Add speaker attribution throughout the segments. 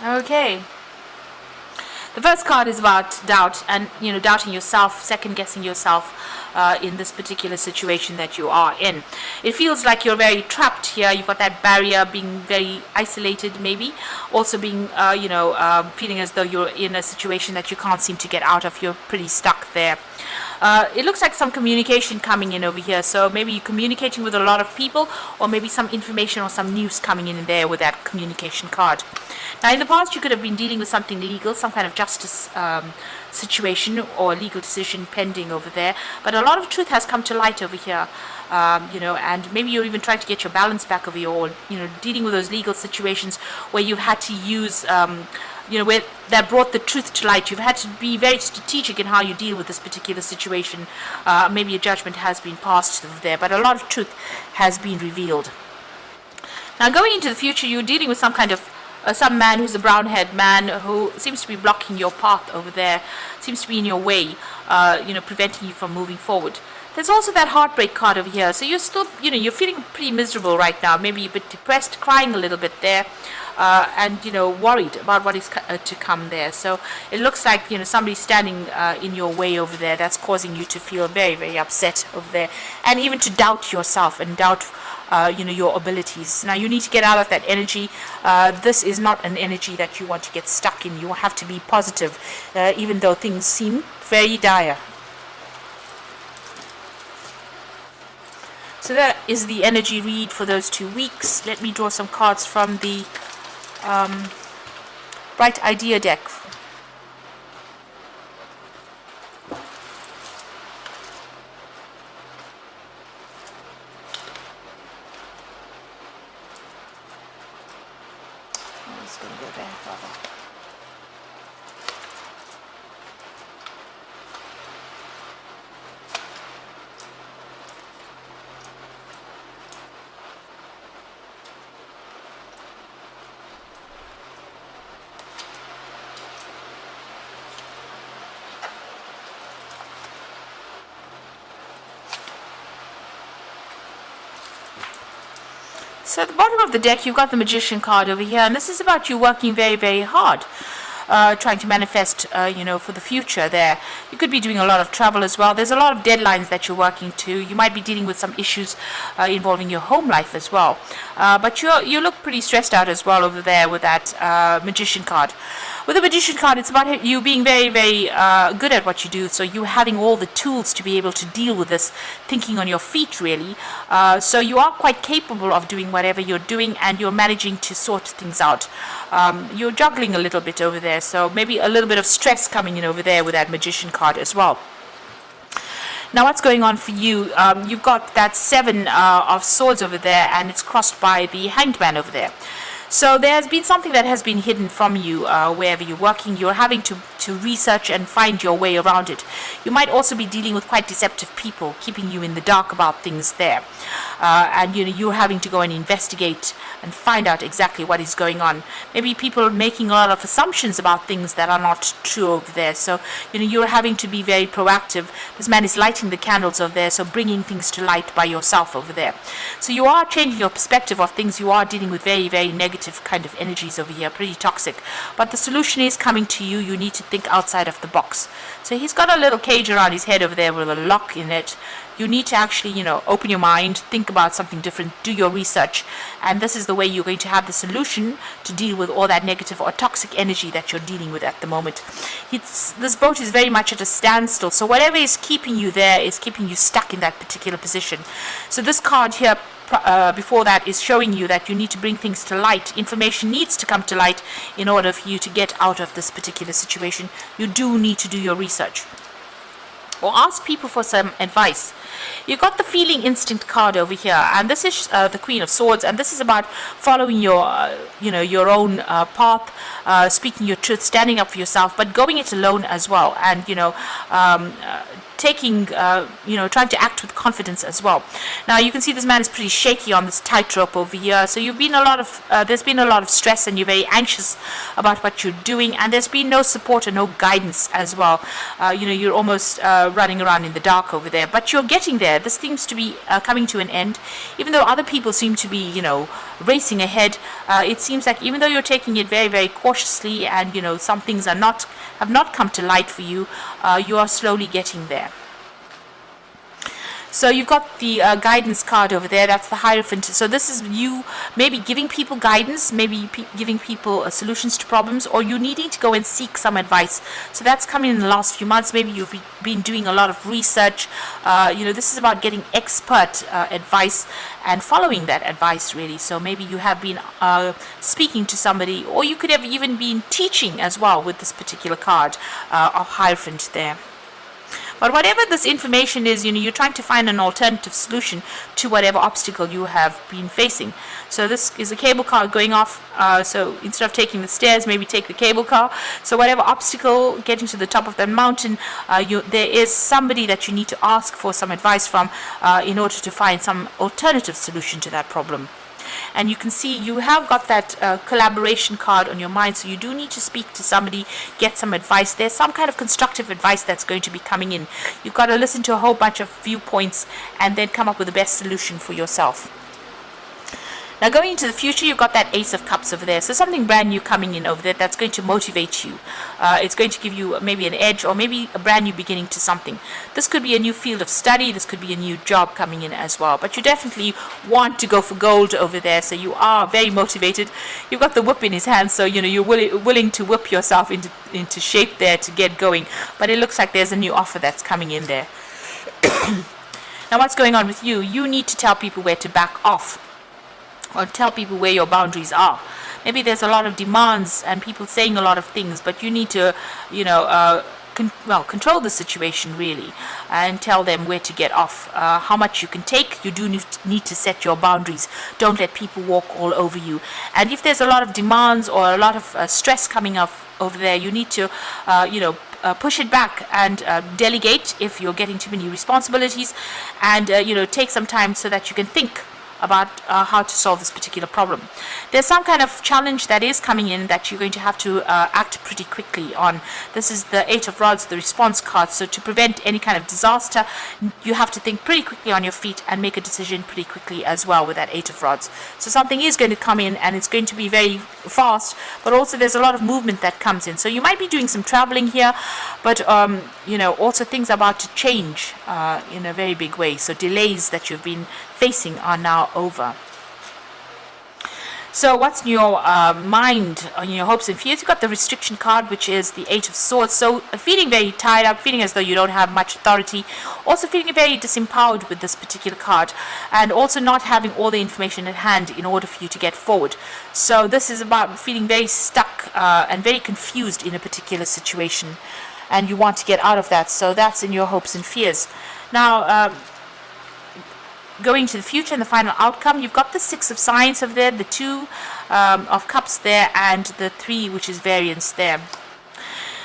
Speaker 1: Okay. The first card is about doubt and, doubting yourself, second guessing yourself in this particular situation that you are in. It feels like you're very trapped here. You've got that barrier, being very isolated, maybe. Also being, feeling as though you're in a situation that you can't seem to get out of. You're pretty stuck there. It looks like some communication coming in over here. So maybe you're communicating with a lot of people, or maybe some information or some news coming in there with that communication card. Now, in the past, you could have been dealing with something legal, some kind of justice situation or legal decision pending over there. But a lot of truth has come to light over here, and maybe you're even trying to get your balance back over your, dealing with those legal situations where you've had to use where that brought the truth to light. You've had to be very strategic in how you deal with this particular situation. Maybe a judgment has been passed over there, but a lot of truth has been revealed. Now, going into the future, you're dealing with some kind of some man who's a brown-haired man who seems to be blocking your path over there, seems to be in your way, preventing you from moving forward. There's also that heartbreak card over here. So you're still, you're feeling pretty miserable right now, maybe a bit depressed, crying a little bit there. And worried about what is to come there. So it looks like somebody's standing in your way over there, that's causing you to feel very, very upset over there, and even to doubt yourself and doubt your abilities. Now you need to get out of that energy. This is not an energy that you want to get stuck in. You have to be positive, even though things seem very dire. So that is the energy read for those 2 weeks. Let me draw some cards from the Bright Idea deck. I'm just going to go there, rather. So at the bottom of the deck, you've got the Magician card over here, and this is about you working very, very hard, trying to manifest, for the future there. You could be doing a lot of travel as well. There's a lot of deadlines that you're working to. You might be dealing with some issues involving your home life as well. But you look pretty stressed out as well over there with that Magician card. With the Magician card, it's about you being very, very good at what you do. So you having all the tools to be able to deal with this, thinking on your feet, really. So you are quite capable of doing whatever you're doing, and you're managing to sort things out. You're juggling a little bit over there. So maybe a little bit of stress coming in over there with that Magician card as well. Now, what's going on for you? You've got that 7 of Swords over there, and it's crossed by the Hanged Man over there. So there has been something that has been hidden from you wherever you're working. You're having to research and find your way around it. You might also be dealing with quite deceptive people, keeping you in the dark about things there. And you're having to go and investigate and find out exactly what is going on. Maybe people making a lot of assumptions about things that are not true over there. So you're having to be very proactive. This man is lighting the candles over there, so bringing things to light by yourself over there. So you are changing your perspective of things. You are dealing with very, very negative kind of energies over here, pretty toxic. But the solution is coming to you. You need to think outside of the box. So he's got a little cage around his head over there with a lock in it. You need to actually, open your mind, think about something different, do your research. And this is the way you're going to have the solution to deal with all that negative or toxic energy that you're dealing with at the moment. This boat is very much at a standstill. So whatever is keeping you there is keeping you stuck in that particular position. So this card here before that is showing you that you need to bring things to light. Information needs to come to light in order for you to get out of this particular situation. You do need to do your research or ask people for some advice. You got the Feeling Instinct card over here, and this is the Queen of Swords, and this is about following your own path, speaking your truth, standing up for yourself, but going it alone as well, and taking, trying to act with confidence as well. Now you can see this man is pretty shaky on this tightrope over here. So there's been a lot of stress, and you're very anxious about what you're doing, and there's been no support or no guidance as well. You're almost running around in the dark over there, but you're getting there. This seems to be coming to an end, even though other people seem to be, racing ahead. It seems like even though you're taking it very, very cautiously, and some things have not come to light for you, you are slowly getting there. So you've got the guidance card over there. That's the Hierophant. So this is you maybe giving people guidance, maybe giving people solutions to problems, or you needing to go and seek some advice. So that's coming in the last few months. Maybe you've been doing a lot of research. This is about getting expert advice and following that advice, really. So maybe you have been speaking to somebody, or you could have even been teaching as well with this particular card of Hierophant there. But whatever this information is, you're trying to find an alternative solution to whatever obstacle you have been facing. So this is a cable car going off. So instead of taking the stairs, maybe take the cable car. So whatever obstacle, getting to the top of that mountain, there is somebody that you need to ask for some advice from in order to find some alternative solution to that problem. And you can see you have got that collaboration card on your mind, so you do need to speak to somebody, get some advice. There's some kind of constructive advice that's going to be coming in. You've got to listen to a whole bunch of viewpoints and then come up with the best solution for yourself. Now going into the future, you've got that Ace of Cups over there. So something brand new coming in over there that's going to motivate you. It's going to give you maybe an edge, or maybe a brand new beginning to something. This could be a new field of study. This could be a new job coming in as well. But you definitely want to go for gold over there. So you are very motivated. You've got the whip in his hand. So, you're willing to whip yourself into shape there to get going. But it looks like there's a new offer that's coming in there. Now what's going on with you? You need to tell people where to back off, or tell people where your boundaries are. Maybe there's a lot of demands and people saying a lot of things, but you need to, control the situation really, and tell them where to get off, how much you can take. You do need to set your boundaries. Don't let people walk all over you. And if there's a lot of demands or a lot of stress coming up over there, you need to, push it back and delegate if you're getting too many responsibilities, and take some time so that you can think about how to solve this particular problem. There's some kind of challenge that is coming in that you're going to have to act pretty quickly on. This is the Eight of Rods, the response card. So to prevent any kind of disaster, you have to think pretty quickly on your feet and make a decision pretty quickly as well with that Eight of Rods. So something is going to come in, and it's going to be very fast, but also there's a lot of movement that comes in. So you might be doing some traveling here, but also things are about to change in a very big way. So delays that you've been facing are now over. So what's in your mind, on your hopes and fears? You've got the restriction card, which is the Eight of Swords. So feeling very tied up, feeling as though you don't have much authority, also feeling very disempowered with this particular card, and also not having all the information at hand in order for you to get forward. So this is about feeling very stuck and very confused in a particular situation, and you want to get out of that. So that's in your hopes and fears. Now, going to the future and the final outcome, you've got the Six of Science over there, the Two of Cups there, and the Three, which is variance there.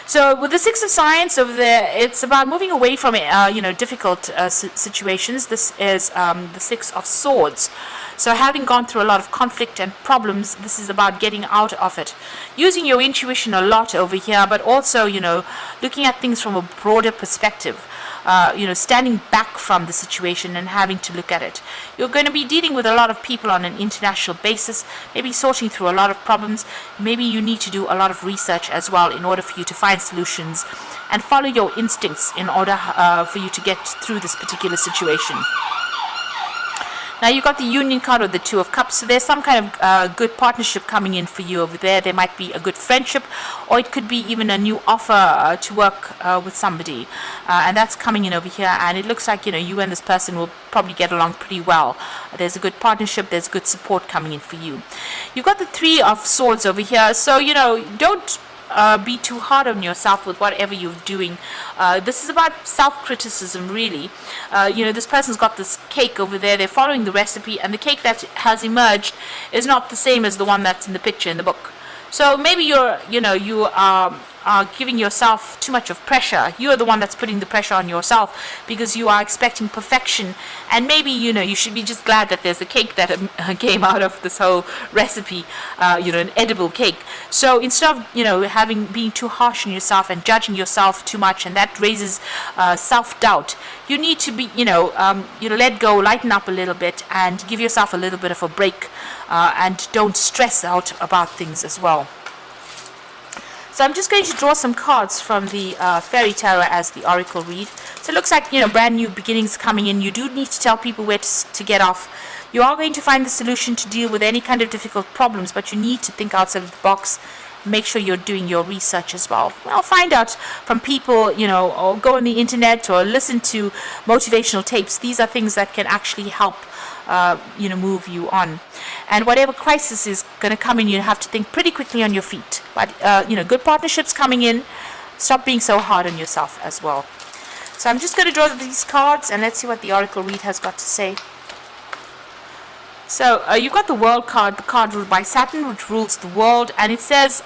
Speaker 1: So with the Six of Science over there, it's about moving away from difficult situations. This is the Six of Swords. So having gone through a lot of conflict and problems, this is about getting out of it. Using your intuition a lot over here, but also, looking at things from a broader perspective. Standing back from the situation and having to look at it. You're going to be dealing with a lot of people on an international basis, maybe sorting through a lot of problems. Maybe you need to do a lot of research as well in order for you to find solutions and follow your instincts in order for you to get through this particular situation. Now you've got the Union card or the Two of Cups, so there's some kind of good partnership coming in for you over there. There might be a good friendship, or it could be even a new offer to work with somebody, and that's coming in over here, and it looks like you and this person will probably get along pretty well. There's a good partnership, there's good support coming in for you. You've got the Three of Swords over here, so don't be too hard on yourself with whatever you're doing. This is about self-criticism, really. This person's got this cake over there. They're following the recipe, and the cake that has emerged is not the same as the one that's in the picture in the book. So maybe you are are giving yourself too much of pressure. You're the one that's putting the pressure on yourself because you are expecting perfection. And maybe, you should be just glad that there's a cake that came out of this whole recipe, an edible cake. So instead of, being too harsh on yourself and judging yourself too much, and that raises self-doubt, you need to be, let go, lighten up a little bit, and give yourself a little bit of a break, and don't stress out about things as well. So I'm just going to draw some cards from the Fairy Tarot as the Oracle read. So it looks like, brand new beginnings coming in. You do need to tell people where to get off. You are going to find the solution to deal with any kind of difficult problems, but you need to think outside of the box. Make sure you're doing your research as well. Well, find out from people, or go on the internet or listen to motivational tapes. These are things that can actually help, move you on. And whatever crisis is going to come in, you have to think pretty quickly on your feet. But, good partnerships coming in. Stop being so hard on yourself as well. So I'm just going to draw these cards, and let's see what the Oracle read has got to say. So you've got the World card, the card ruled by Saturn, which rules the world, and it says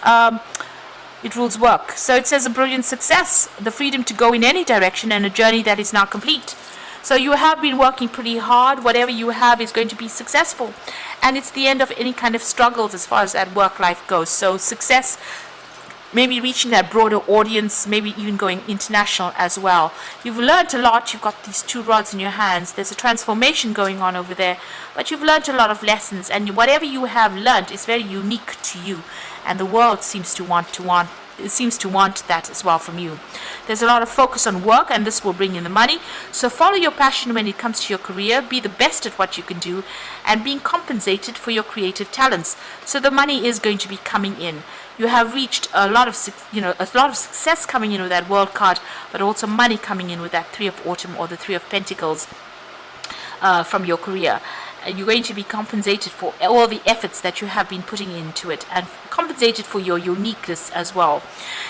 Speaker 1: it rules work. So it says a brilliant success, the freedom to go in any direction, and a journey that is now complete. So you have been working pretty hard. Whatever you have is going to be successful. And it's the end of any kind of struggles as far as that work life goes. So success, maybe reaching that broader audience, maybe even going international as well. You've learned a lot. You've got these two rods in your hands. There's a transformation going on over there. But you've learned a lot of lessons. And whatever you have learned is very unique to you. And the world seems to want that as well from you. There's a lot of focus on work, and this will bring in the money. So follow your passion when it comes to your career. Be the best at what you can do, and being compensated for your creative talents. So the money is going to be coming in. You have reached a lot of success coming in with that World card, but also money coming in with that Three of Autumn or the Three of Pentacles from your career. You're going to be compensated for all the efforts that you have been putting into it, and compensated for your uniqueness as well.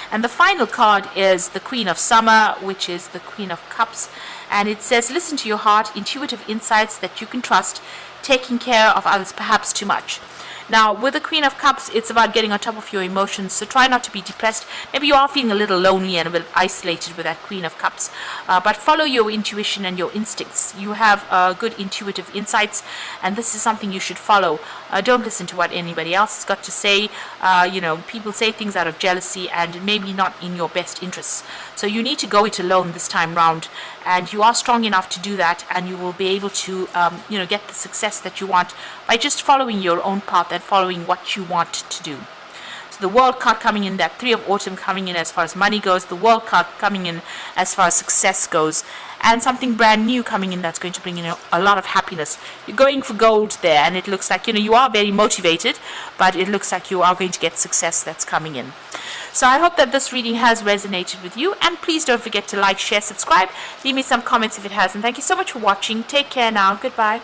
Speaker 1: And the final card is the Queen of Summer, which is the Queen of Cups, and it says, listen to your heart, intuitive insights that you can trust, taking care of others perhaps too much. Now, with the Queen of Cups, it's about getting on top of your emotions, so try not to be depressed. Maybe you are feeling a little lonely and a bit isolated with that Queen of Cups, but follow your intuition and your instincts. You have good intuitive insights, and this is something you should follow. Don't listen to what anybody else has got to say. People say things out of jealousy and maybe not in your best interests. So you need to go it alone this time round, and you are strong enough to do that, and you will be able to, get the success that you want by just following your own path and following what you want to do. So the World card coming in, that Three of Autumn coming in as far as money goes, the World card coming in as far as success goes, and something brand new coming in that's going to bring in a lot of happiness. You're going for gold there, and it looks like, you are very motivated, but it looks like you are going to get success that's coming in. So I hope that this reading has resonated with you, and please don't forget to like, share, subscribe, leave me some comments if it has, and thank you so much for watching. Take care now. Goodbye.